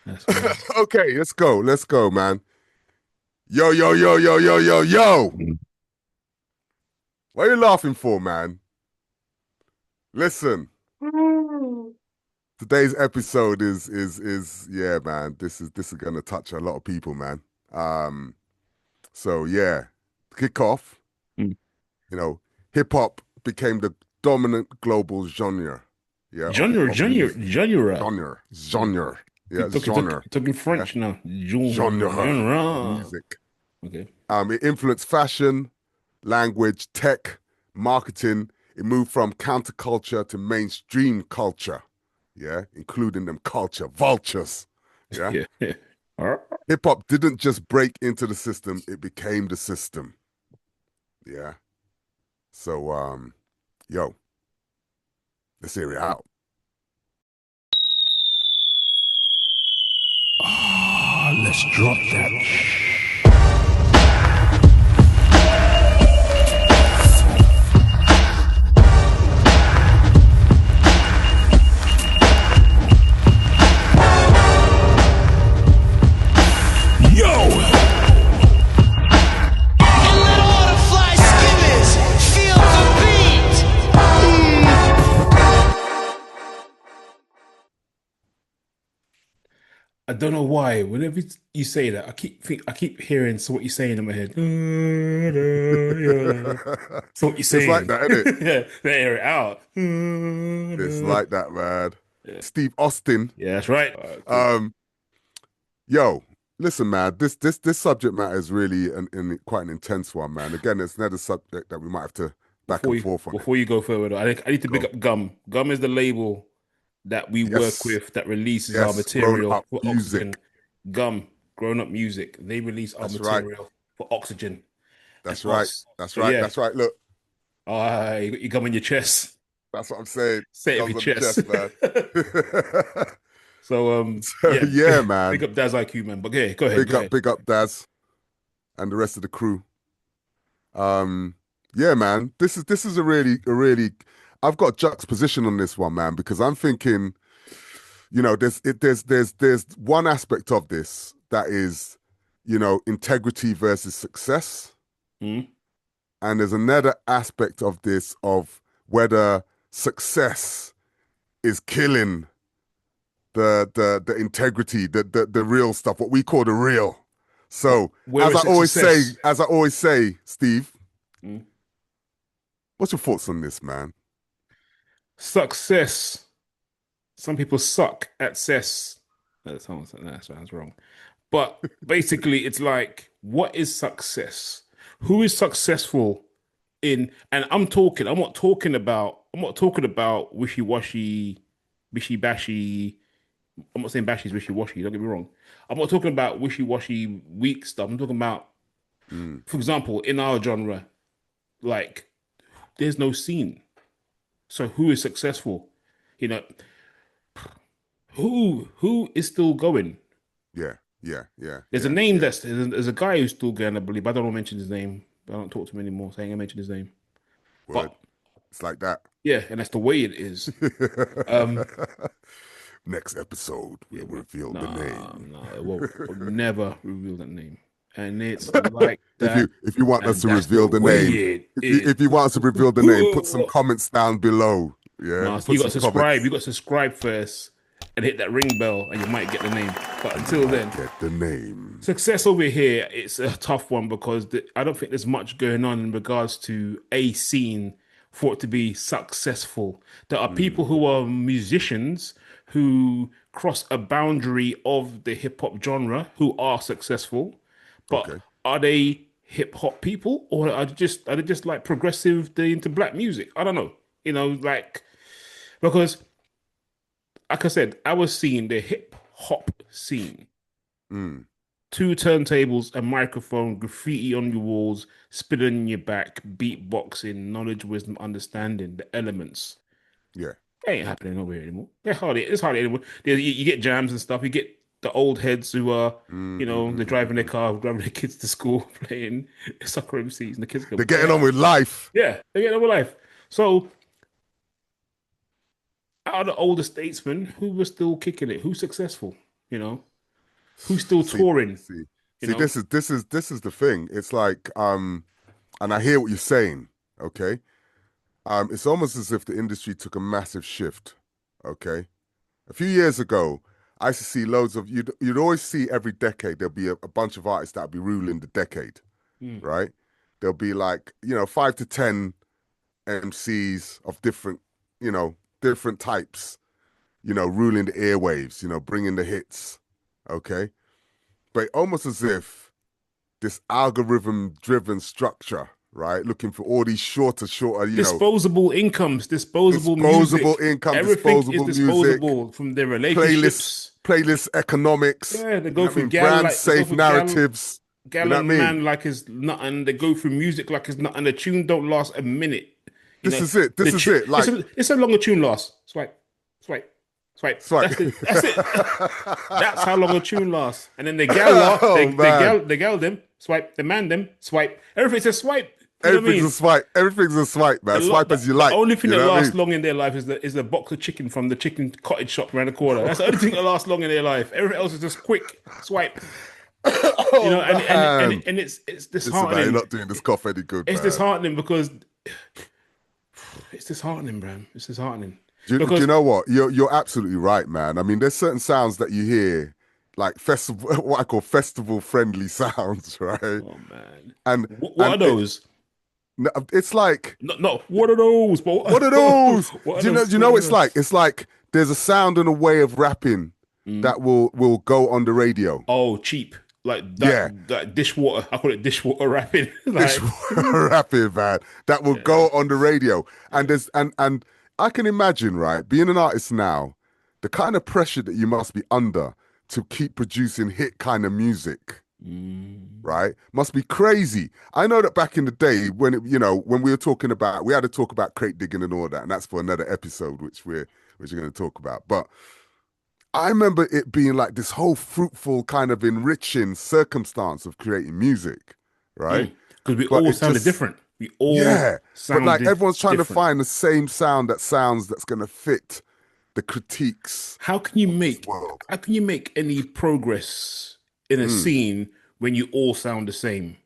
That's mad. Okay, let's go. Let's go, man. Yo, yo, yo, yo, yo, yo, yo. What are you laughing for, man? Listen, today's episode is yeah, man. This is gonna touch a lot of people, man. Um, so yeah, kick off. Mm. You know, hip hop became the dominant global genre, yeah, Genre, of genre, music. genre. Genre. You Yeah, genre. talking Yeah, French now. genre of Genre. music. Okay. It influenced fashion, language, tech, marketing. It moved from counterculture to mainstream culture. Yeah, including them culture vultures. Yeah. Yeah. Yeah. Hip hop didn't just break into the system, it became the system. Yeah. So yo, let's hear it out. Ah, let's drop that. Yo! And let all the fly skimmers feel the beat. I don't know why. Whenever you say that, I keep hearing so what you're saying in my head. So what you're It's like saying. that, isn't it? Yeah, they air it out. It's like that, man. Steve Austin. Yeah, that's right. Cool. Um, Yo, listen, man. This subject matter is really quite an intense one, man. Again, it's another subject that we might have to back and forth on it. Before you go further, though, I need to pick Go. up Gum. Gum is the label that we work Yes, with that releases our yes. Grown material up for music. Oxygen. Gum, Grown Up Music. They release our That's right. material for Oxygen and That's right. us. That's So right. yeah, That's right. Look, you got your gum on your chest. that's what I'm saying. Say it with Guns your on the chest. chest, man. So So yeah, yeah, big man. up Daz IQ, man. But yeah, go ahead, go ahead. Big up, Daz and the rest of the crew. Um, yeah, man. This is a really. I've got juxtaposition on this one, man, because I'm thinking. There's one aspect of this that is, integrity versus success, Mm. and there's another aspect of this of whether success is killing the integrity, the real stuff, what we call the real. So Where is success? as I always say, Steve, Mm. what's your thoughts on this, man? Success. Some people suck at cess. That sounds wrong. But basically, it's like, what is success? Who is successful in? And I'm not talking about wishy-washy, wishy-bashy. I'm not saying bashy is wishy-washy. Don't get me wrong. I'm not talking about wishy-washy, weak stuff. I'm talking about, Mm, for example, in our genre, like, there's no scene. So who is successful? You know, who is still going? There's a name yeah. there's a guy who's still going, I believe. I don't want to mention his name. I don't talk to him anymore, saying I mentioned his name. Word. But It's like that. yeah, and that's the way it is. Um, Next episode, yeah, we'll man. reveal the Nah, name. nah, it won't. I'll never reveal that name. And it's like that, If you want us and to that's the reveal the way name, it is. if you want us to reveal the name, put some comments down below. Yeah, No, so put you got some to subscribe. comments. You got to subscribe first and hit that ring bell, and you might get the name. But And you until might then, get the name. success over here, it's a tough one because I don't think there's much going on in regards to a scene for it to be successful. There are people Mm, who are musicians who cross a boundary of the hip hop genre who are successful, but okay. are they hip hop people or are they just like progressive, they into black music? I don't know. Like because like I said, I was seeing the hip hop scene Mm, two turntables, a microphone, graffiti on your walls, spitting in your back, beatboxing, knowledge, wisdom, understanding, the elements. yeah. They ain't happening over here anymore. It's hardly anymore. You get jams and stuff. You get the old heads who are, they're driving their Mm. car, driving their kids to school, playing soccer MCs, and the kids go, They're boy, getting on with life. yeah, they get over life. So, out of the older statesmen, who was still kicking it? Who's successful? You know? Who's still See, touring? see, You see. know, This is the thing. It's like, and I hear what you're saying. Okay, it's almost as if the industry took a massive shift. Okay, a few years ago, I used to see loads of you'd always see every decade there'll be a bunch of artists that'll be ruling the decade, Mm. right? There'll be like, 5 to 10 MCs of different types, ruling the airwaves, bringing the hits, okay? But almost as if this algorithm-driven structure, right, looking for all these shorter, disposable incomes, disposable disposable music. income, Everything is disposable music, disposable from their playlist, relationships. playlist economics, Yeah, they you know go what I through mean? gal Brand like they go safe for gal narratives, you gal know what I and mean? man like it's nothing. They go through music like it's nothing. The tune don't last a minute. You This know, is it. This is it. Like, it's a longer tune lasts. Swipe, swipe, swipe. sorry. That's it. That's how long a tune lasts. And then the gal Oh man. the gal them swipe, the man them swipe. Everything's a swipe. You know what I Everything's a mean? swipe. Everything's a swipe, man. Swipe as you The like. only thing You that know what I lasts mean? long in their life is the box of chicken from the chicken cottage shop around the corner. That's the only thing that lasts long in their life. Everything else is just quick swipe. You know, Oh man. and it's Listen, man, you're disheartening. not doing this cough any good, It's man. disheartening because it's disheartening, bro. It's disheartening Do you because know what? You're absolutely right, man. I mean, there's certain sounds that you hear, like festival, what I call festival friendly sounds, right? oh man, And what and are those? it's like, No, what are those? But what are those? what are Do you know? Do those? you What know are what it's like? those? It's like there's a sound and a way of rapping Mm. that will go on the radio. Oh, cheap like Yeah, that dishwater. I call it dishwater rapping. it's Like, rapping, man. That will yeah, go on the radio. And yeah. there's and I can imagine, right, being an artist now, the kind of pressure that you must be under to keep producing hit kind of music, Mm. right? Must be crazy. I know that back in the day when we were talking about, we had to talk about crate digging and all that, and that's for another episode, which we're going to talk about. But I remember it being like this whole fruitful kind of enriching circumstance of creating music, right? Because we But all it sounded just, different. We all yeah. But like sounded everyone's trying to different. find the same sound that's going to fit the critiques How can you of this make world. how can you make any progress in a Mm, scene when you all sound the same?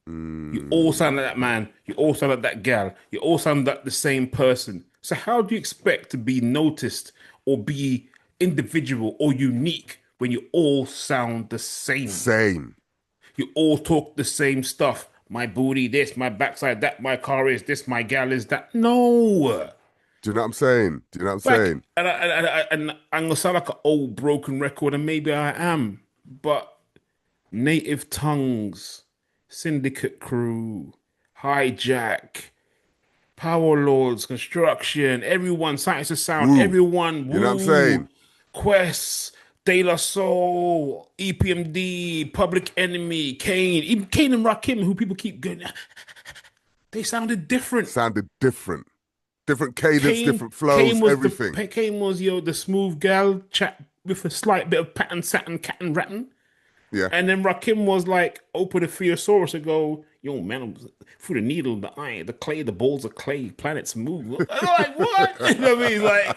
You all mm. sound like that man. You all sound like that gal. You all sound like the same person. So how do you expect to be noticed or be individual or unique when you all sound the same? Same. You all talk the same stuff. My booty, this, my backside, that, my car is this, my gal is that. No. Do you know what I'm saying? Do you know what I'm Like, saying? and I'm gonna sound like an old broken record, and maybe I am, but native tongues, syndicate crew, hijack, power lords, construction, everyone, science of sound, Woo. everyone, You know what I'm woo, saying? Quest, De La Soul, EPMD, Public Enemy, Kane, even Kane and Rakim, who people keep going, they sounded different. Sounded different. Different cadence, Kane, different flows, everything. Kane was the smooth gal chat with a slight bit of pattern, satin, cat and ratting. Yeah. And then Rakim was like, open the Theosaurus and go, yo, man, through the needle, the eye, the clay, the balls of clay, planets move. I'm like, what? You know what I mean? Like,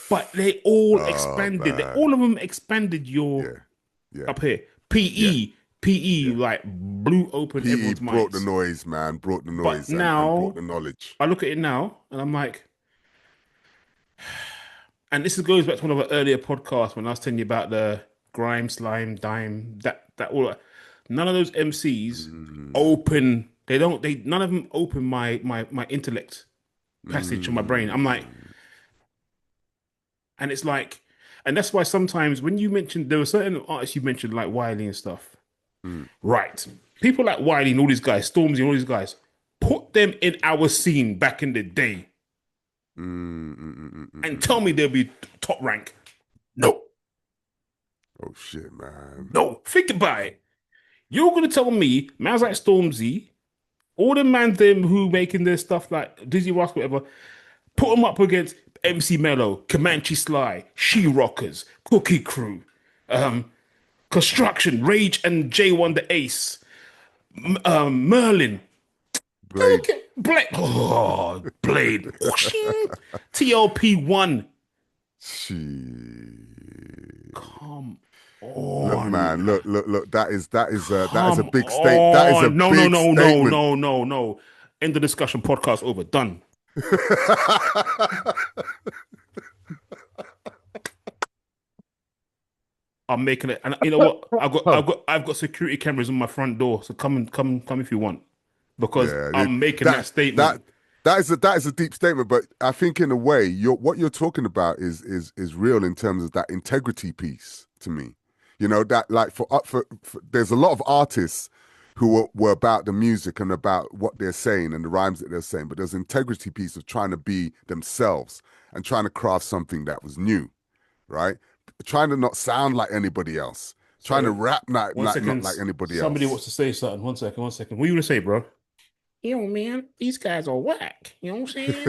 but they all Oh expanded. man. All of them expanded your Yeah. Yeah. up here. Yeah. PE, Yeah. like blew open PE everyone's brought the minds. noise, man. Brought the But noise and brought now the knowledge. I look at it now and I'm like, and goes back to one of our earlier podcasts when I was telling you about the grime, slime, dime, that all. None of those MCs Mm, open. They don't. They none of them open my intellect passage of my brain. I'm like, mm, and it's like, and that's why sometimes when you mentioned there were certain artists you mentioned like Wiley and stuff, mm, right? People like Wiley and all these guys, Stormzy and all these guys, put them in our scene back in the day, and tell me they'll be top rank. No, Oh shit, man. no. Think about it. You're gonna tell me, man's like Stormzy, all the man them who making their stuff like Dizzy Rascal, whatever, put them up against MC Mello, Comanche Sly, She Rockers, Cookie Crew, Construction, Rage and J1 the Ace, Merlin. Blade. Okay, Blade. Oh, Blade. TLP1. Shit. Come Look, man, on. look. That is a Come big state. That is a on. No, no, big no, no, statement. no, no, no. End the discussion. Podcast over. Done. I'm making it. And you know what? I've got security cameras on my front door. So come if you want. Because Yeah, I'm making that that statement. that that is a deep statement, but I think in a way, what you're talking about is real in terms of that integrity piece to me. You know that like for there's a lot of artists who were about the music and about what they're saying and the rhymes that they're saying, but there's integrity piece of trying to be themselves and trying to craft something that was new, right? Trying to not sound like anybody else, trying to Sorry. rap One not second. like anybody Somebody else. wants to say something. One second. One second. What you gonna say, bro? Yo, man, these guys are whack. You know what I'm saying?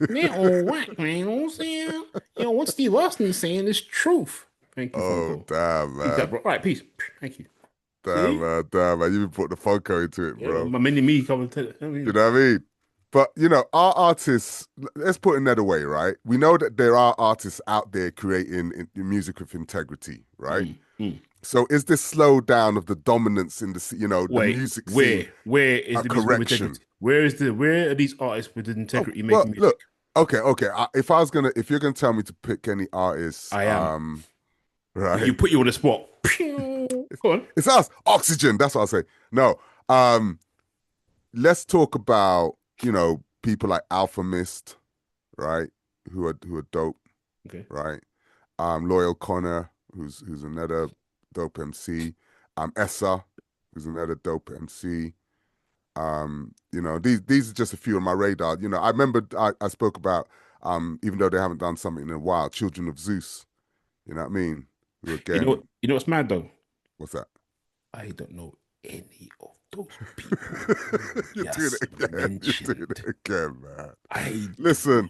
They're all whack, man. You know what I'm saying? You know, what Steve Austin is saying is truth. Thank you, Oh Funko. damn, Peace out, man. bro. All right, peace. Thank you. Damn, See? man, damn, man. You put the Funko into it, Yeah, bro. my mini me coming to I You mean, know what I mean? But, our artists, let's put it another way, right? We know that there are artists out there creating music with integrity, right? mm, mm. So is this slowdown of the dominance in the Wait, music scene where is a the music with correction? integrity? Where are these artists with Oh, integrity well, making music? look, okay. If you're gonna tell me to pick any artists, I am. right? You put you on the spot. Pew! Go on. It's us, Oxygen. That's what I say. No, let's talk about people like Alpha Mist, right? Who are dope, Okay. right? Loyal Connor, who's another dope MC. Essa, who's another dope MC. These are just a few on my radar. I remember I spoke about even though they haven't done something in a while, Children of Zeus. You know what I mean? Who again? You know what's mad though? What's that? I don't know any of those people you You're doing just it again. You're doing mentioned. it again, man. I Listen,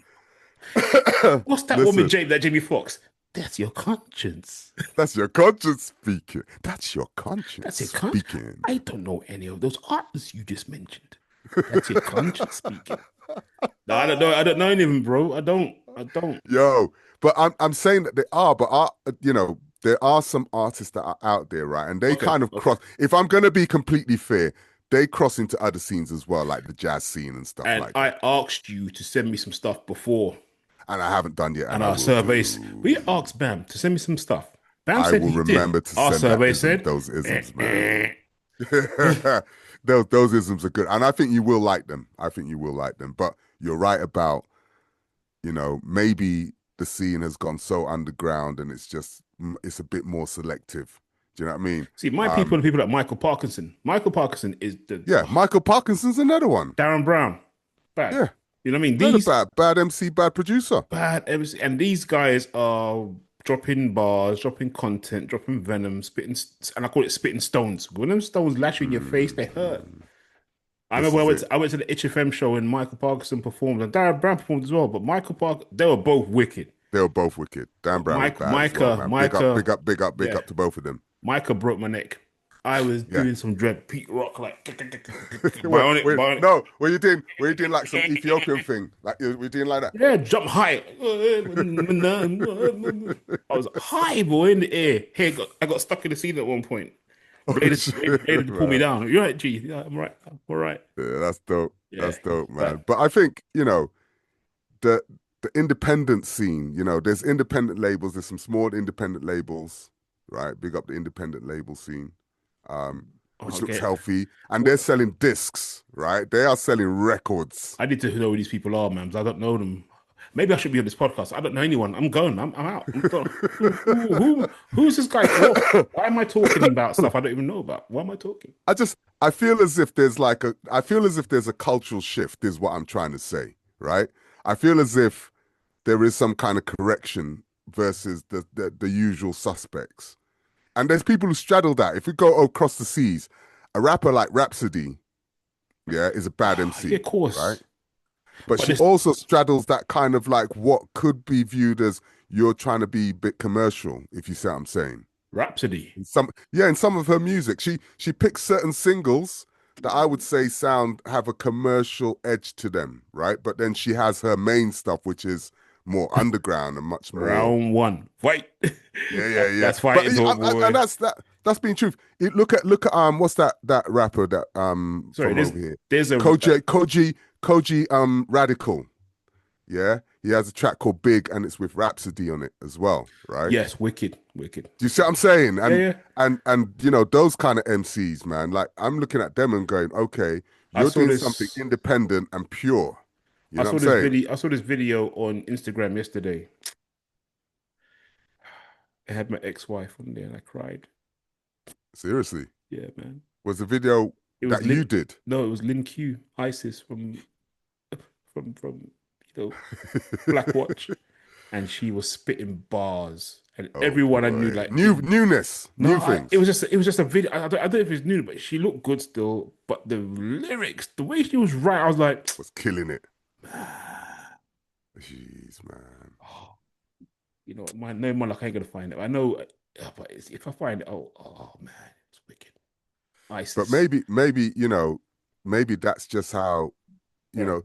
What's that woman, listen. Jamie? That Jamie Foxx? That's your conscience. That's your conscience speaking. That's your That's conscience your conscience. speaking. I don't know any of those artists you just mentioned. That's your conscience speaking. No, I don't know. I don't know any of them, bro. I don't. I don't. Yo, but I'm saying that there are some artists that are out there, right? And they Okay. kind of Okay. cross. If I'm gonna be completely fair, they cross into other scenes as well, like the jazz scene and stuff And like I that. asked you to send me some stuff before, And I haven't done yet, and and I our will surveys. We do. asked Bam to send me some stuff. Bam I said will he did. remember to Our send that survey said, those isms, man. eh. Those isms are good, and I think you will like them. I think you will like them. But you're right about maybe the scene has gone so underground and it's a bit more selective. Do you know what I mean? See, my people are people like Michael Parkinson. Michael Parkinson is the Yeah, Michael Parkinson's another one. Darren Brown. Bad. Yeah, You know what I mean? another These bad MC, bad producer. bad everything. And these guys are dropping bars, dropping content, dropping venom, spitting, and I call it spitting stones. When them stones lash you in your face, they hurt. Mm, I this remember is it. I went to the HFM show and Michael Parkinson performed, and Darren Brown performed as well. But Michael Park, they were both wicked. They were both wicked. Dan Brown was Mike, bad as well, Micah, man. Big up, Micah, big up, big up, big yeah, up to both of them. Micah broke my neck. I was Yeah. doing some dread Pete Rock like bionic, bionic. No, were you doing like some Ethiopian thing? Like we're doing like that. Yeah, jump high. I was high, boy, in the air. I got stuck in the ceiling at one point. Oh Blade shit, had to pull me man. down. You're right, G. Yeah, I'm right. I'm all right. Yeah, that's dope. Yeah, That's dope, but man. But I think, the independent scene, there's independent labels, there's some small independent labels, right? Big up the independent label scene. Which looks okay. healthy. And they're selling discs, right? They are selling records. I need to know who these people are, man. 'Cause I don't know them. Maybe I should be on this podcast. I don't know anyone. I'm going. I'm out. I'm gone. Who's this guy for? Why am I talking about stuff I don't even know about? Why am I talking? I feel as if there's a cultural shift, is what I'm trying to say, right? I feel as if there is some kind of correction versus the usual suspects. And there's people who straddle that. If we go across the seas, a rapper like Rhapsody, yeah, is a bad Yeah, MC, of course. right? But But she this also straddles that kind of like what could be viewed as you're trying to be a bit commercial, if you see what I'm saying. Rhapsody. In some of her music, she picks certain singles that I would say have a commercial edge to them, right? But then she has her main stuff, which is more underground and much more. Round one, fight. Yeah. That's But fighting talk, and boy. that's been truth. Look at what's that rapper that Sorry, from over here, there's a Koji Radical. Yeah, he has a track called Big, and it's with Rhapsody on it as well, right? yes, wicked, wicked. Do you see what I'm saying? Yeah, And yeah. those kind of MCs, man. Like I'm looking at them and going, okay, I you're saw doing something this. independent and pure. You I know what saw I'm this saying? video. I saw this video on Instagram yesterday. I had my ex-wife on there, and I cried. Seriously, Yeah, man. was the video It was that you Lin. did? No, it was Lin Q, ISIS from Black Watch, and she was spitting bars, and Oh everyone I knew boy, like in. new It things. was just a video. I don't know if it's new, but she looked good still. But the lyrics, the way she was right, I was like, Was killing it. man, Jeez, man. oh, you know, my no man, like I ain't gonna find it. I know, but if I find it, oh man, it's wicked. But ISIS. maybe that's just how Yeah.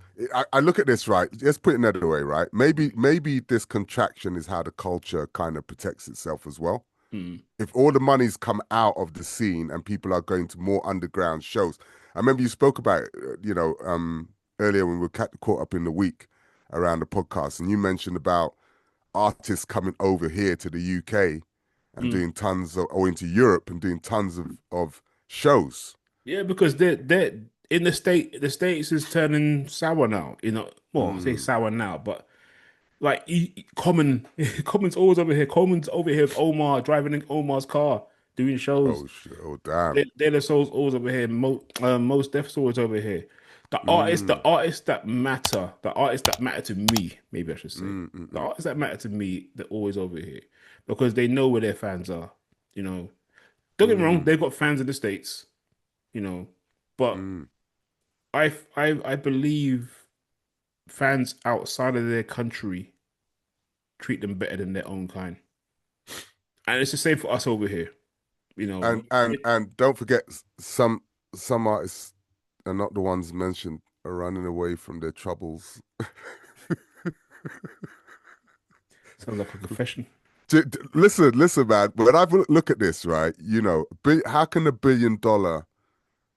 I look at this, right. Let's put it another way, right? Maybe this contraction is how the culture kind of protects itself as well. Mm, If all the money's come out of the scene and people are going to more underground shows. I remember you spoke about it, earlier when we were caught up in the week around the podcast, and you mentioned about artists coming over here to the UK and mm. doing tons of, or into Europe and doing tons of shows. Yeah, because they're in the states is turning sour now. You know, well, I say Mm. sour now, but like Common, Common's always over here. Common's over here with Omar driving in Omar's car doing shows. Oh shit! Oh damn! De La Soul's always over here. Most Def's always over here. Mm, The artists that matter to me, maybe I should say, mm, mm, the mm, artists that matter to me, they're always over here because they know where their fans are. You know, don't get me wrong, mm, they've got fans in the States. You know, but mm. I believe fans outside of their country treat them better than their own kind, and it's the same for us over here. You know, And don't forget, some artists are not the ones mentioned are running away from their troubles. sounds like a confession. Listen, man. When I look at this, right, how can $1 billion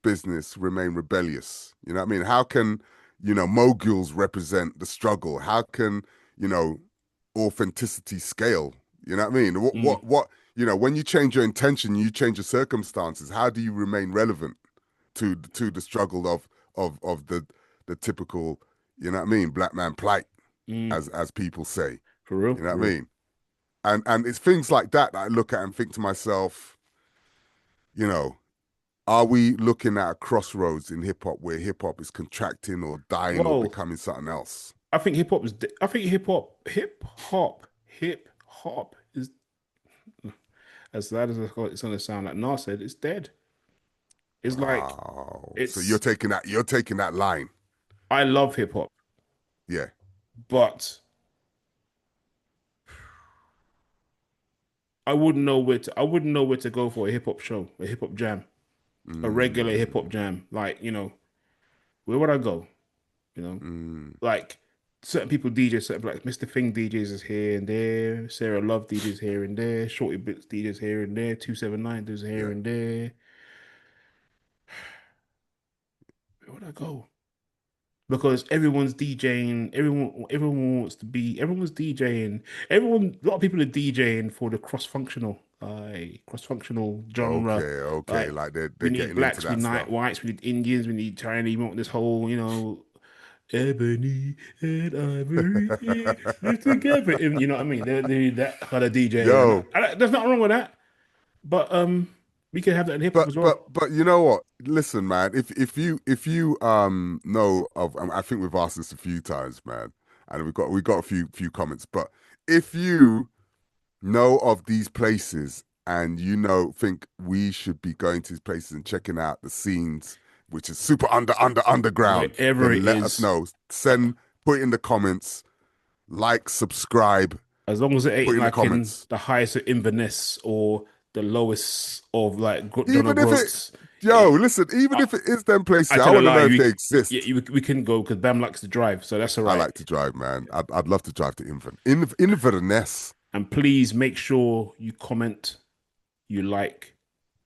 business remain rebellious? You know what I mean? How can, moguls represent the struggle? How can, you know, authenticity scale? You know what I mean? Mm, When you change your intention, you change your circumstances. How do you remain relevant to the struggle of the typical, you know what I mean, black man plight, mm, as people say. for real, You know for what I real. mean? And it's things like that I look at and think to myself, you know, are we looking at a crossroads in hip hop where hip hop is contracting or dying or Well, becoming something else? I think I think hip hop is as loud as it's gonna sound. Like Nas said, it's dead. It's like Wow. So it's. you're taking that line. I love hip hop, Yeah. but I wouldn't know where to go for a hip hop show, a hip hop jam, a regular hip hop Mm, jam. Like where would I go? You know, mm, like certain people DJ, certain like Mr. Thing DJs is here and there, Sarah Love DJs here and there, Shorty Bits DJs here and there, 279 does here yeah. and there. Where would I go? Because everyone's DJing, everyone wants to be, everyone's DJing, a lot of people are DJing for the cross-functional genre. Okay. Like Like they're we need getting into blacks, we that need stuff. whites, we need Indians, we need Chinese, we want this whole, ebony and ivory live together. You know what I mean? They're that kind of DJ, and Yo, there's nothing wrong with that. But we can have that in hip hop but as well. but but you know what? Listen, man. If you know of, I think we've asked this a few times, man, and we got a few comments. But if you know of these places and think we should be going to these places and checking out the scenes, which is super underground, Wherever then it let us is, know. Put it in the comments, like, subscribe, as long as it put ain't it in the like in comments. the highest of Inverness or the lowest of like Donald Even if it Groats, Yo, listen, even I, if it is them places, I I tell a want to lie, know if you, they yeah, exist. we can go because Bam likes to drive, so that's all I right. like to drive, man. I'd love to drive to Inverness. And please make sure you comment, you like,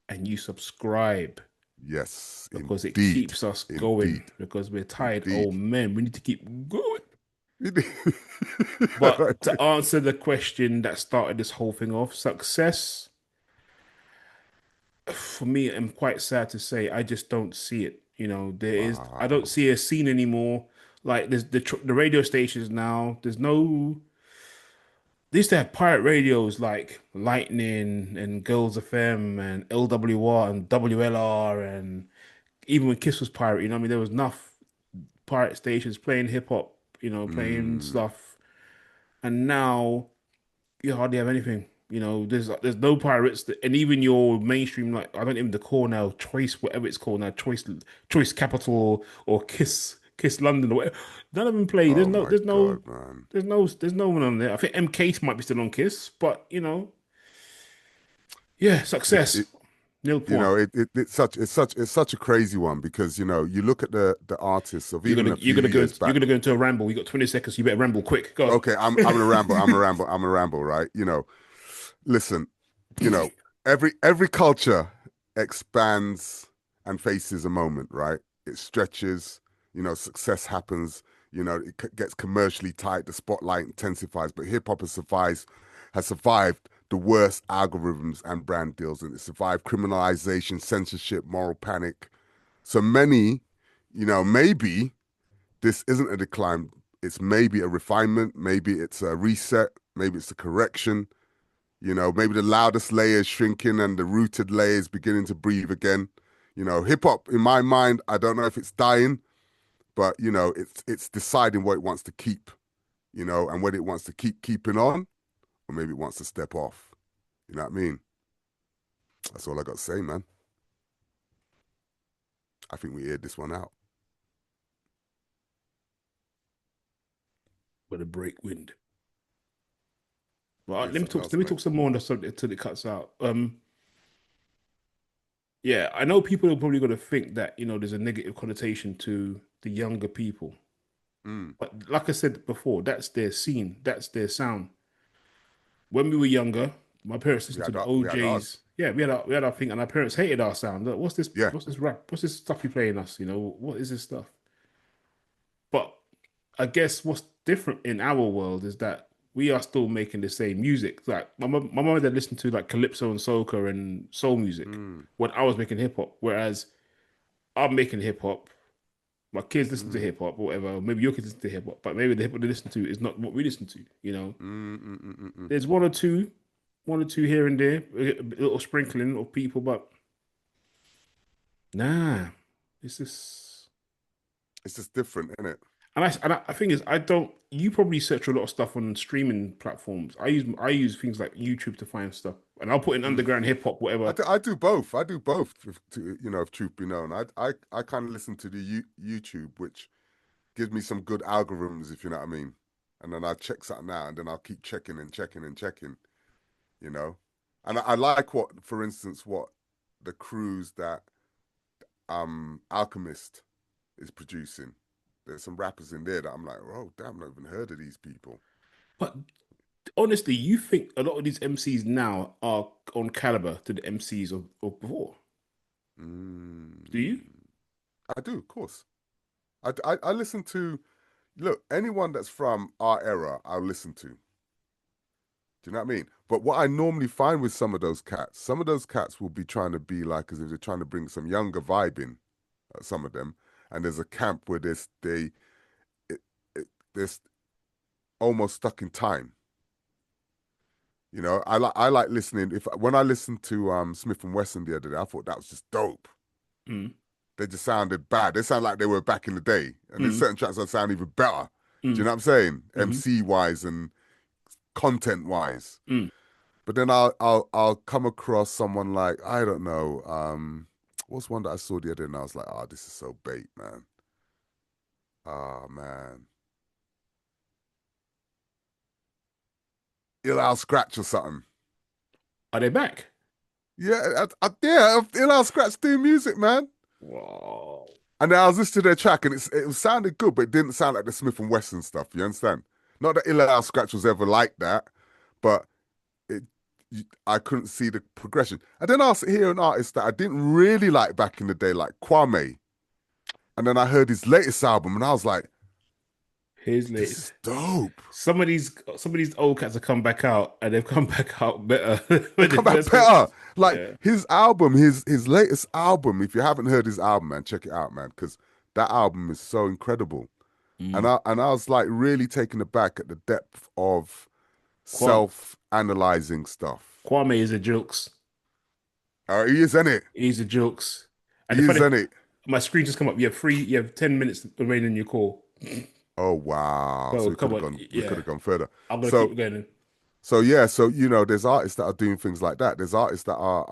and you subscribe Yes, because it indeed. keeps us going Indeed. because we're tired. Indeed. Oh man, we need to keep going. Indeed. But to answer the question that started this whole thing off, success for me, I'm quite sad to say, I just don't see it. I don't Wow. see a scene anymore. Like there's the radio stations now. There's no. They used to have pirate radios like Lightning and Girls FM and LWR and WLR and even when Kiss was pirate, you know what I mean? There was enough pirate stations playing hip hop, playing Mm. stuff. And now you hardly have anything. There's no pirates and even your mainstream like I don't even the call now, Choice, whatever it's called now, Choice Capital or Kiss London or whatever. None of them play. Oh my God, man. There's no one on there. I think MK might be still on Kiss, but yeah, It, it success. Nil you point. know, it's such a crazy one because you look at the artists of You're even gonna a you're few gonna go years into, you're back. gonna go into a ramble. You got 20 seconds. You better ramble quick. Go. Okay, I'm gonna ramble. Right? Listen, you know, every culture expands and faces a moment, right? It stretches, success happens, it gets commercially tight, the spotlight intensifies, but hip hop has survived the worst algorithms and brand deals, and it survived criminalization, censorship, moral panic. So many, maybe this isn't a decline. It's maybe a refinement, maybe it's a reset, maybe it's a correction. Maybe the loudest layers shrinking and the rooted layers beginning to breathe again. Hip hop, in my mind, I don't know if it's dying, but it's deciding what it wants to keep, and whether it wants to keep keeping on, or maybe it wants to step off. You know what I mean? That's all I got to say, man. I think we aired this one out. With a break wind. Well, Here's something let else, me mate. talk some more on the subject until it cuts out. Yeah, I know people are probably going to think that, there's a negative connotation to the younger people. Mm. But like I said before, that's their scene, that's their sound. When we were younger, my parents listened to the We had ours. OJs. Yeah, we had our thing, and our parents hated our sound. Like, what's this? Yeah. What's this rap? What's this stuff you playing us? What is this stuff? But I guess what's different in our world is that we are still making the same music. Like my mom and dad listened to like calypso and soca and soul music Mm. when I was making hip hop, whereas I'm making hip hop. My kids listen to Mm. hip hop, or whatever. Maybe your kids listen to hip hop, but maybe the hip hop they listen to is not what we listen to. Mm. Mm. Mm. Mm. Mm. There's one or two here and there, a little sprinkling of people, but nah, it's just. It's just different, isn't it? I think is I don't. You probably search a lot of stuff on streaming platforms. I use things like YouTube to find stuff, and I'll put in Mm. underground hip hop, whatever. I do both. I do both. If truth be known, I kind of listen to the YouTube, which gives me some good algorithms, if you know what I mean. And then I check something out, and then I'll keep checking and checking and checking. You know, and I like for instance, what the crews that Alchemist is producing. There's some rappers in there that I'm like, oh damn, I've not even heard of these people. But honestly, you think a lot of these MCs now are on caliber to the MCs of before? Do you? Mm, I do, of course. I listen to look anyone that's from our era. I'll listen to. Do you know what I mean? But what I normally find with some of those cats will be trying to be like as if they're trying to bring some younger vibe in. Some of them, and there's a camp where it, they're almost stuck in time. I like listening. If when I listened to Smith and Wesson the other day, I thought that was just dope. Mm, They just sounded bad. They sound like they were back in the day, and there's mm, certain tracks that sound even better. Do you mm, know what I'm saying? mm, MC wise and content wise. mm. But then I'll come across someone like I don't know. What's one that I saw the other day and I was like, oh, this is so bait, man. Oh man. Ill Al Scratch or something. Are they back? Yeah, yeah, Ill Scratch doing music, man. Wow. And then I was listening to their track, and it sounded good, but it didn't sound like the Smith and Wesson stuff. You understand? Not that Ill Scratch was ever like that, but it, I couldn't see the progression. And then I was hearing an artist that I didn't really like back in the day, like Kwame. And then I heard his latest album, and I was like, His "This latest. is dope." Some of these old cats have come back out and they've come back out better They when they come back first came. better. Like Yeah. his album, his latest album. If you haven't heard his album, man, check it out, man, because that album is so incredible. And Mm. I was like really taken aback at the depth of Kwame, self-analyzing stuff. Kwame is a jokes. He is in it. He's a jokes. And the He is funny, in it. my screen just come up. You have 10 minutes remaining in your call. Oh wow! So So come on. we could Yeah. have gone further. I'm gonna keep So going. yeah, so there's artists that are doing things like that. There's artists that are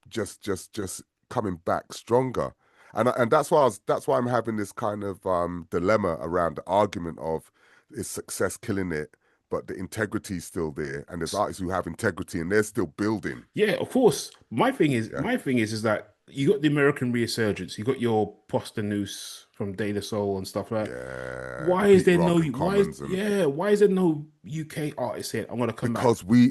just coming back stronger, and that's why I'm having this kind of dilemma around the argument of is success killing it, but the integrity is still there, and there's artists who have integrity and they're still building. Yeah, of course. My thing is, Yeah, is that you got the American resurgence. You got your Posdnuos from De La Soul and stuff like that. yeah, the Why is Pete there no? Rock and Commons and Why is there no UK artist saying I'm gonna come back?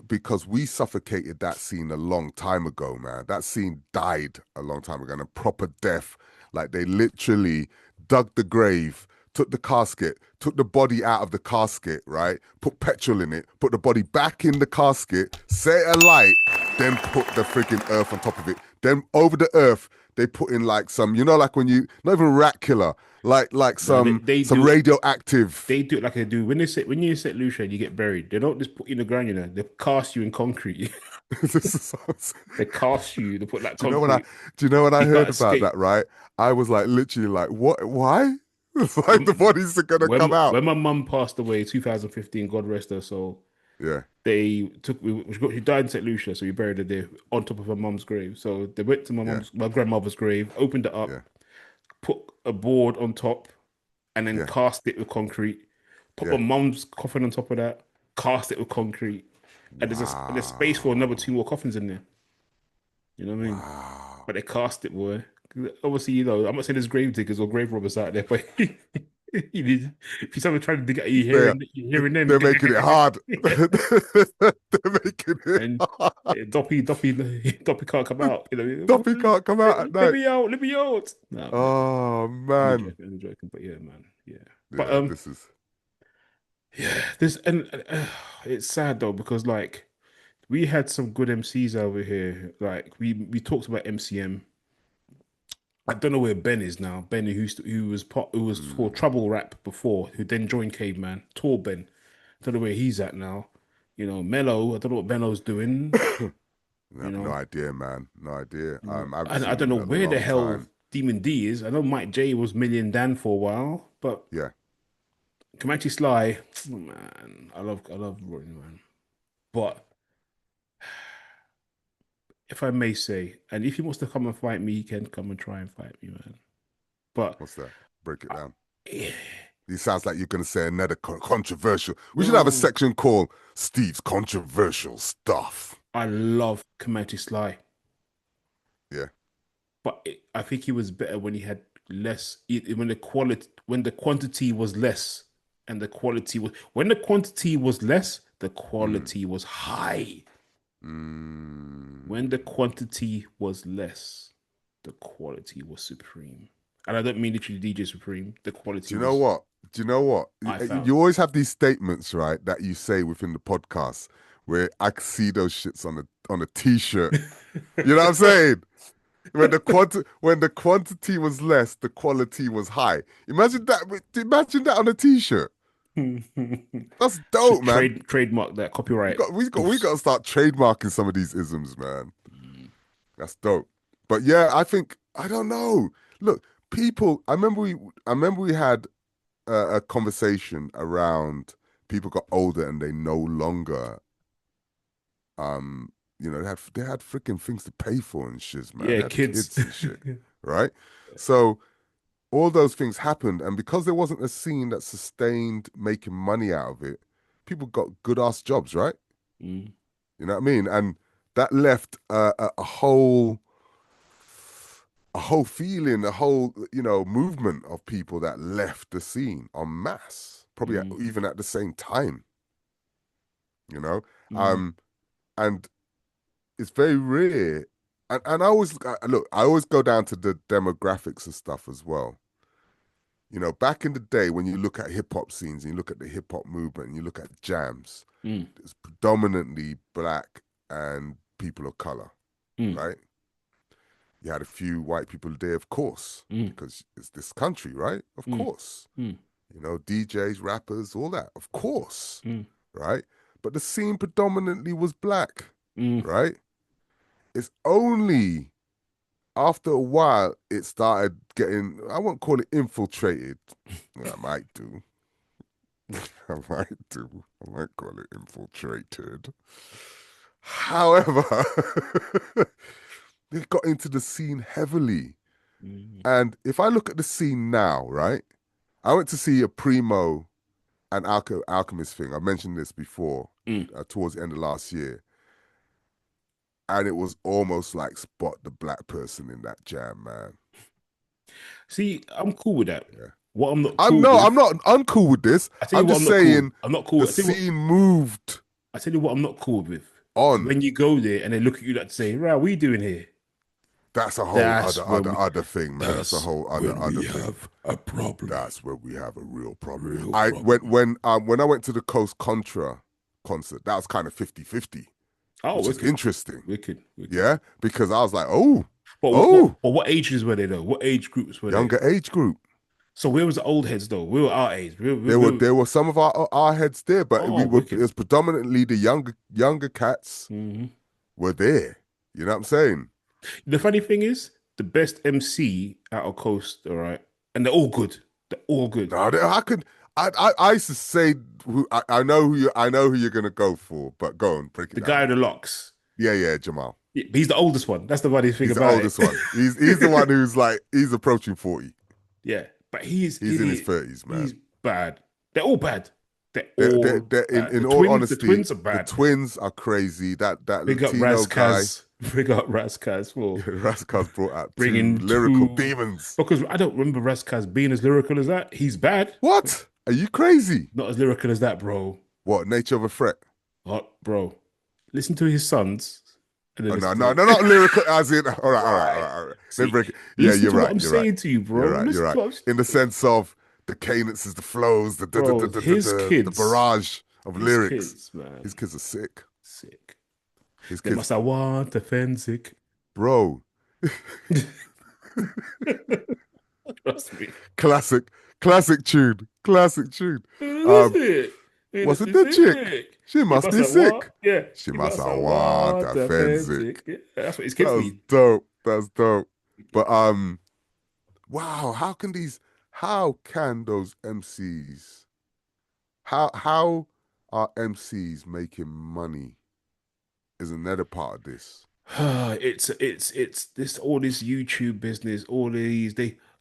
because we suffocated that scene a long time ago, man. That scene died a long time ago, and a proper death. Like they literally dug the grave, took the casket, took the body out of the casket, right? Put petrol in it, put the body back in the casket, set it alight, then put the freaking earth on top of it. Then over the earth, they put in like some, like when you not even rat killer, like No, they some do it. radioactive. They do it like they do when you set Lucia and you get buried. They don't just put you in the ground. They cast you in concrete. This is what I'm saying. They cast you. They put like Do you know when I concrete. do you know when I You can't heard about escape. that, right? I was like literally like, what why? It's like the bodies are gonna When come out. when my mum passed away, 2015, God rest her soul. Yeah, They took she died in St. Lucia, so we buried her there on top of her mum's grave. So they went to yeah, my grandmother's grave, opened it yeah, up, put a board on top, and then yeah, cast it with concrete. Put my yeah. mum's coffin on top of that, cast it with concrete, and there's space for another two Wow. more coffins in there. You know what I mean? Wow. But they cast it, boy. Obviously, I'm not saying there's grave diggers or grave robbers out there, but if you're someone trying to dig at you They're hearing them, they're making it hard. They're making it and hard. Doppy can't come out. Duffy can't come out at Let night. me out, let me out. No, man, Oh man. only joking, but yeah, man, yeah. But Yeah, this is yeah, this and it's sad though because like we had some good MCs over here. Like we talked about MCM. I don't know where Ben is now. Ben who was for mm, Trouble Rap before, who then joined Caveman. Tall Ben. Don't know where he's at now. Mello. I don't know what Mello's doing. I You have no know, idea, man. No idea. I haven't and I seen don't him know in a where the long hell time. Demon D is. I know Mike J was Million Dan for a while, but Yeah. Comanche Sly, oh, man, I love Rodney, man. But if I may say, and if he wants to come and fight me, he can come and try and fight me, man. But What's that? Break it I, down. eh, It sounds like you're going to say another controversial. We should have a no, section called Steve's Controversial Stuff. I love Comanche Sly, Yeah. but I think he was better when he had less. When the quantity was less, and the quality was when the quantity was less, the Mm. quality was high. When the Mm. quantity was less, the quality was supreme. And I don't mean literally DJ Supreme. The quality Do you know was, what? Do you know what? I You felt. always have these statements, right, that you say within the podcast where I can see those shits on a t-shirt. You know what I'm saying? When the quantity was less, the quality was high. Imagine that. Imagine that on a t-shirt. That's dope, man. Trademark that We copyright. got we got we Oof. got to start trademarking some of these isms, man. That's dope. But yeah, I think I don't know. Look, people. I remember we had a conversation around people got older and they no longer they had freaking things to pay for and shit, man. Yeah, They had kids. kids and shit, right? So all those things happened, and because there wasn't a scene that sustained making money out of it, people got good ass jobs, right? Mm. You know what I mean? And that left a whole feeling, a whole, movement of people that left the scene en masse, probably even at the same time, you know. Mm. And it's very rare. And I always go down to the demographics and stuff as well. Back in the day when you look at hip hop scenes and you look at the hip hop movement and you look at jams, Mm. it's predominantly black and people of color, Mm. right? You had a few white people there, of course, Mm. because it's this country, right? Of Mm. course. Mm. DJs, rappers, all that, of course, Mm. right? But the scene predominantly was black, Mm. right? It's only after a while it started getting, I won't call it infiltrated. I might do. I might do. I might call it infiltrated. However, they got into the scene heavily. Mm. And if I look at the scene now, right? I went to see a Primo and Alchemist thing. I mentioned this before, Mm. towards the end of last year. And it was almost like spot the black person in that jam, man. See, I'm cool with that. Yeah. What I'm not I'm cool no, with, I'm not uncool with this. I tell you I'm what, just I'm not cool. saying I'm not cool. the scene moved I tell you what, I'm not cool with. on. When you go there and they look at you like to say, "Right, what are you doing here?" That's a whole That's when other thing, man. That's a that's whole when other we thing. have a problem. That's where we have a real problem. Real I problem. when I went to the Coast Contra concert, that was kind of 50-50, Oh, which is wicked, interesting. wicked. Yeah, because I was like, oh, But what ages were they though? What age groups were they? younger age group. So where was the old heads though? We were our age. There were some of our heads there, but Oh, it wicked. was predominantly the younger cats Hmm. were there. You know what I'm saying? The funny thing is, the best MC out of Coast, all right, and they're all good. They're all good. No, I used to say I know who you're gonna go for, but go on, break it The down, guy with man. the locks. Yeah, Jamal. Yeah, but he's the oldest one. That's the funny thing He's the about it. oldest one. He's the one who's like he's approaching 40. Yeah, but he's He's in his idiot. 30s, He's man. bad. They're all bad. They're They're, all they're, bad. in The all twins, the honesty, twins are the bad. twins are crazy. That Big up Latino guy, Razkaz. Big up Razkaz for Rascal's brought out two bringing lyrical two. demons. Because I don't remember Razkaz being as lyrical as that. He's bad. What? Are you crazy? Not as lyrical as that, bro. What? Nature of a threat? What, bro? Listen to his sons. And then Oh, no, listen no, to no, not lyrical as in. All right. Let me See, break it. Yeah, listen you're to what right. I'm You're right. saying to you, bro. You're right. You're Listen right. to what I'm In the sense of the cadences, the flows, bro. His the kids, barrage of his lyrics. kids, man, His kids are sick. sick. His They kids, must have want to sick. bro. Trust me. Classic tune. Classic tune. That's it. Was it the chick? She must be sick. Yeah. She must have want offensive. Yeah, that's what his That kids was need. dope. That's dope. But wow, how can those MCs how are MCs making money is another part of this. It's this all this YouTube business, all these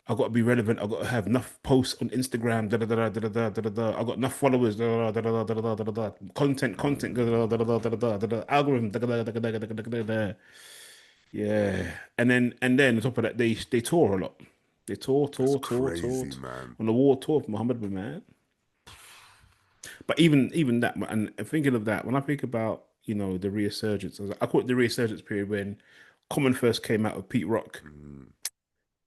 I got to be relevant. I got to have enough posts on Instagram. Da da da da da da da da. I got enough followers. Da da da da da da da da da. Content. Da da da da da da da da. Algorithm. Da da da da da da da da. Yeah, and then on top of that, they tour a lot. They That's tour crazy, man. on the war tour for Muhammad bin man. But even that, and thinking of that, when I think about the resurgence, I call it the resurgence period when Common first came out of Pete Rock,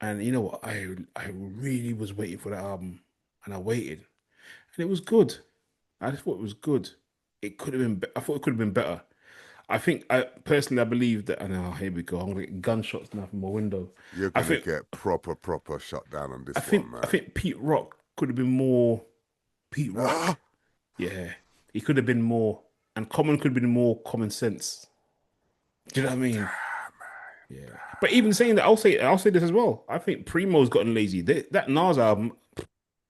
and you know what, I really was waiting for that album, and I waited, and it was good. I just thought it was good. It could have been. I thought it could have been better. I think I personally I believe that. And now here we go. I'm gonna get gunshots now from my window. You're I gonna think get proper shut down on this I think one, I man. think Pete Rock could have been more Pete Rock. Yeah, he could have been more, and Common could have been more common sense. Do you know what I mean? Yeah. But even saying that, I'll say this as well. I think Primo's gotten lazy. That Nas album,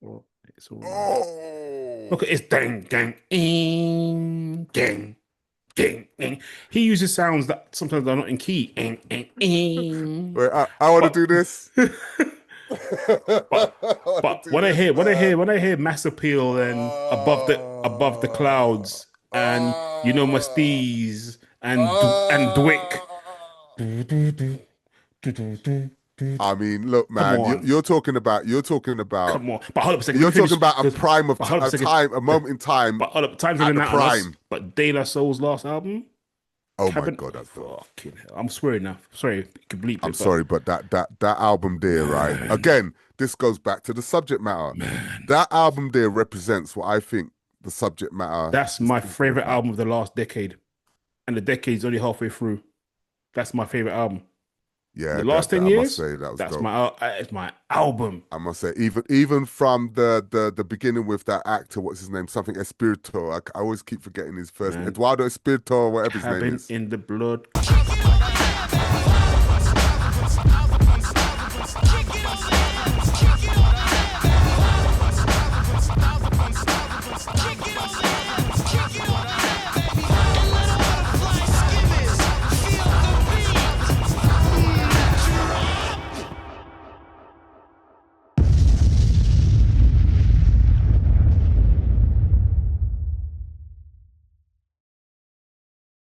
well, it's all right. Oh, Look at it's dang, dang, dang, dang, dang. He uses sounds that sometimes are not in key. wait, I want to But do this. but I want but to do when I this, hear when I hear man. when I hear Mass Appeal and above the clouds and my Oh. steez and Dwick. I mean, look, Come man, on, you're talking about come on. But hold up a second. Let you're me talking finish. about a Just, prime of but hold up a a second. time, a moment in time But hold up, time's at running the out on us. prime. But De La Soul's last album, Oh my Cabin. God, that's dope. Fucking hell. I'm swearing now. Sorry, you can bleep I'm it, but sorry, but that album there, right? man, Again, this goes back to the subject matter. man, That album there represents what I think the subject matter that's is my talking favorite about. album of the last decade, and the decade's only halfway through. That's my favorite album. The Yeah, last that 10 I must years, say that was that's dope. it's my album. I must say, even from the beginning with that actor, what's his name? Something Espirito. I always keep forgetting his first name. Man, Eduardo Espirito, whatever his name Cabin is. in the Blood.